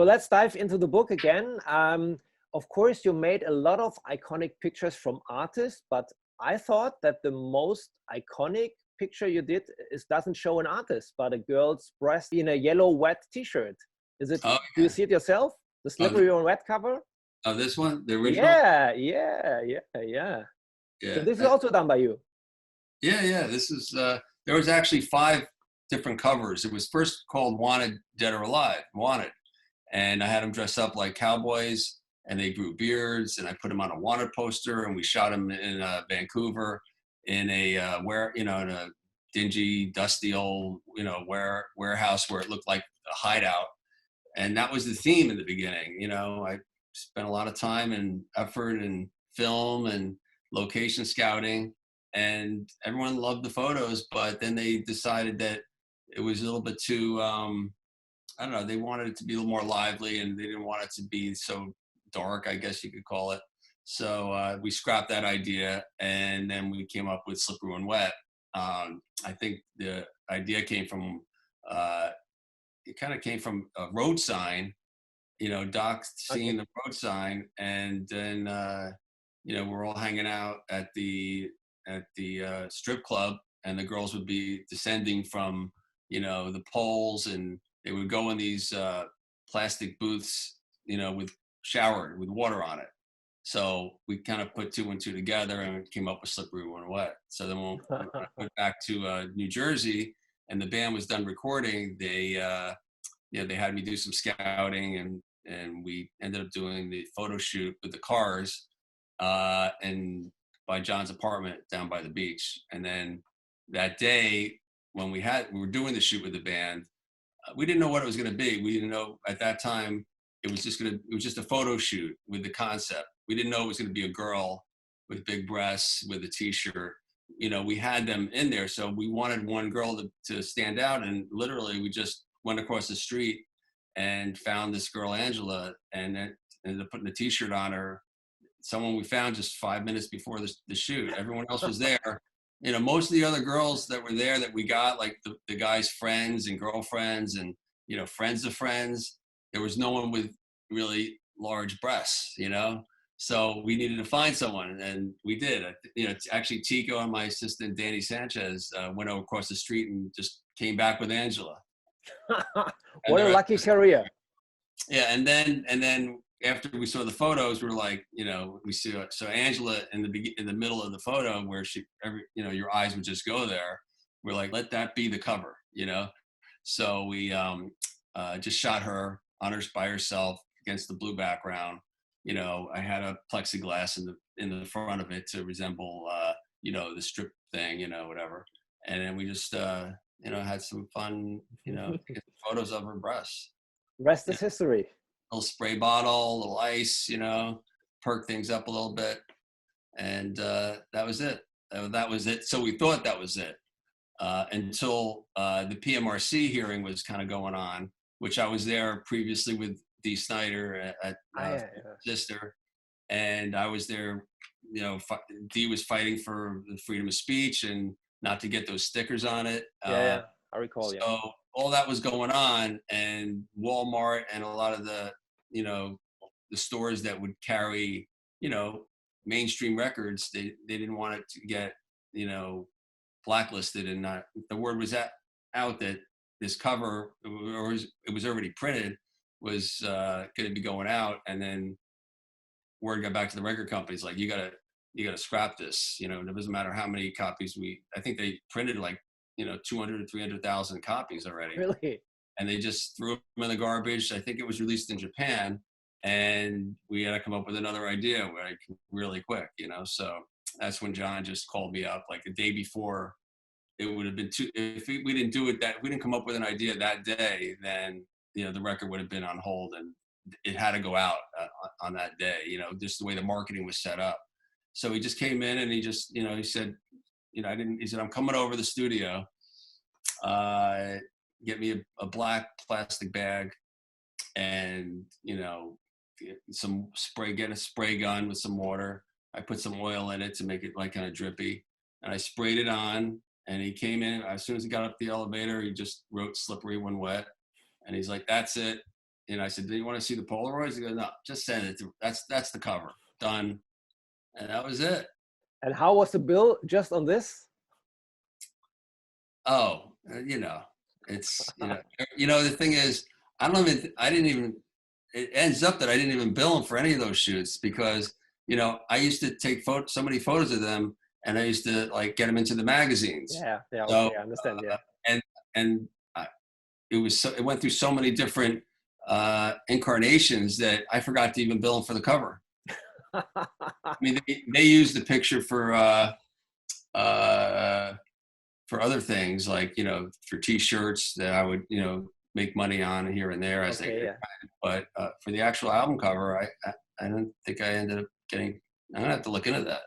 let's dive into the book again. Of course, you made a lot of iconic pictures from artists, but I thought that the most iconic picture you did doesn't show an artist, but a girl's breast in a yellow wet t-shirt. Is it, Oh, do you see it yourself? The slippery when wet cover? Oh, this one, the original? Yeah. So this is also done by you? Yeah. This is, there was actually 5 different covers. It was first called Wanted, Dead or Alive, Wanted. And I had them dress up like cowboys, and they grew beards, and I put them on a Wanted poster, and we shot them in Vancouver in a in a dingy, dusty old, warehouse where it looked like a hideout. And that was the theme in the beginning. I spent a lot of time and effort and film and location scouting, and everyone loved the photos, but then they decided that it was a little bit too, I don't know, they wanted it to be a little more lively, and they didn't want it to be so dark, I guess you could call it. So we scrapped that idea, and then we came up with Slippery When Wet. I think the idea came from, it kind of came from a road sign, Doc seeing the road sign, and then, we're all hanging out at the strip club, and the girls would be descending from, the poles, and they would go in these plastic booths, showered with water on it. So we kind of put 2 and 2 together and came up with Slippery When Wet. So then when we went back to New Jersey and the band was done recording, they had me do some scouting, and we ended up doing the photo shoot with the cars and by John's apartment down by the beach. And then that day when we were doing the shoot with the band, we didn't know what it was going to be. We didn't know at that time it was just a photo shoot with the concept. We didn't know it was going to be a girl with big breasts with a t-shirt. We had them in there, so we wanted one girl to stand out, and literally we just went across the street and found this girl, Angela, and then ended up putting a t-shirt on her. Someone we found just 5 minutes before the shoot. Everyone else was there. Most of the other girls that were there that we got, like the guys' friends and girlfriends and, friends of friends, there was no one with really large breasts, So we needed to find someone, and we did. Actually, Tico and my assistant, Danny Sanchez, went over across the street and just came back with Angela. What a lucky career. Yeah, and then after we saw the photos, we were like, we so Angela in the middle of the photo where your eyes would just go there. We're like, let that be the cover, So we just shot her by herself against the blue background. I had a plexiglass in the front of it to resemble, the strip thing, whatever. And then we just, had some fun, taking photos of her breasts. Rest is history. Little spray bottle, a little ice, perk things up a little bit. And that was it. That was it. So we thought that was it until the PMRC hearing was kind of going on, which I was there previously with Dee Snider at Sister. And I was there, Dee was fighting for the freedom of speech and not to get those stickers on it. I recall, So all that was going on, and Walmart and a lot of the stores that would carry, mainstream records, they didn't want it to get, blacklisted, and not, the word was out that this cover, or it was already printed, was going to be going out, and then word got back to the record companies like, you gotta scrap this. It doesn't matter how many copies I think they printed like 200 to 300,000 copies already. Really? And they just threw them in the garbage. I think it was released in Japan, and we had to come up with another idea really quick, So that's when John just called me up like the day before. It would have been if we didn't do it we didn't come up with an idea that day, then the record would have been on hold, and it had to go out on that day. Just the way the marketing was set up. So he just came in, and he just he said, he said, I'm coming over to the studio. Get me a black plastic bag, and some spray. Get a spray gun with some water. I put some oil in it to make it like kind of drippy, and I sprayed it on. And he came in. As soon as he got up the elevator, he just wrote "Slippery When Wet," and he's like, "That's it." I said, do you want to see the Polaroids? He goes, no, just send it. That's the cover. Done. And that was it. And how was the bill just on this? Oh, it's, the thing is, it ends up that I didn't even bill them for any of those shoots because, I used to take so many photos of them and I used to like get them into the magazines. Yeah. So, Okay, I understand. Yeah. It went through so many different incarnations that I forgot to even bill them for the cover. I mean, they used the picture for other things, like for T-shirts that I would make money on here and there as they. Yeah. But for the actual album cover, I don't think I ended up getting. I'm gonna have to look into that.